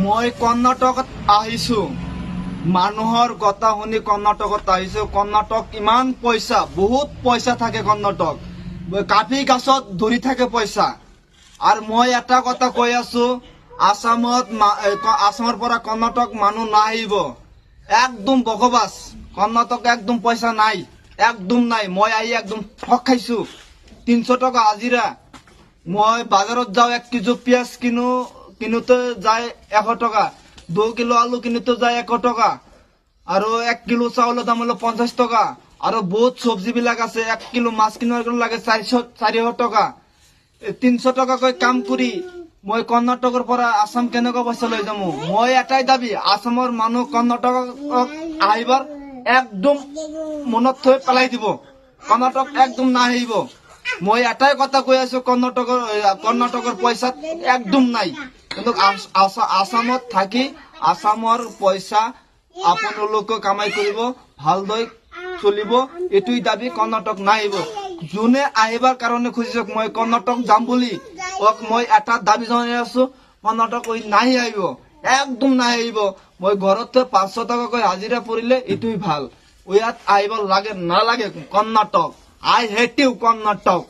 মই কৰ্ণাটকত আহিছো, মানুহৰ কথা শুনি কৰ্ণাটকত আহিছো। কৰ্ণাটক ইমান পইচা, বহুত পইচা থাকে কৰ্ণাটক, কাফি গাছত ধৰি থাকে পইচা। আৰু মই এটা কথা কৈ আছো, আসামৰ পৰা কৰ্ণাটক মানুহ নাহিব, একদম বকবাস। কৰ্ণাটক একদম পইচা নাই, একদম নাই। মই আহি একদম ঠগ খাইছো। 300 টকা হাজিৰা। মই বাজাৰত যাওঁ, 1 কেজি পিঁয়াজ কিনোতে যায় 100 টকা, 2 কিলো আলু কিনোতে যায় 100 টকা, আৰু 1 কিলো চাউলৰ দাম হলো 50 টকা। আৰু বহুত চব্জি বিলাক আছে, 1 কিলো মাছ কিনিব লাগে 400 টকা। 300 টকাকৈ কাম কৰি মই কৰ্ণাটকৰ পৰা আসাম কেনেকুৱা পইচা লৈ যাম? মই এটাই দাবী, আসামৰ মানুহ কৰ্ণাটকক আহিবাৰ একদম মনত থৈ পেলাই দিব, কৰ্ণাটক একদম নাহিব। মই এটাই কথা কৈ আছো, কৰ্ণাটকৰ পইচাত একদম নাই। কিন্তু আসামত থাকি আসামৰ পইচা আপোনালোকে কামাই কৰিব, ভালদৰে চলিব, এইটোই দাবী। কৰ্ণাটক নাহিব। যোনে আহিবাৰ কাৰণে খুজিছে মই কৰ্ণাটক যাম বুলি, মই এটা দাবী জনাই আছো, কৰ্ণাটক নাহি আহিব, একদম নাহি আহিব। মই ঘৰতে 500 টকাকৈ হাজিৰা পৰিলে এইটোই ভাল। ইয়াত আহিব লাগে নালাগে Karnataka. I hate you Karnataka.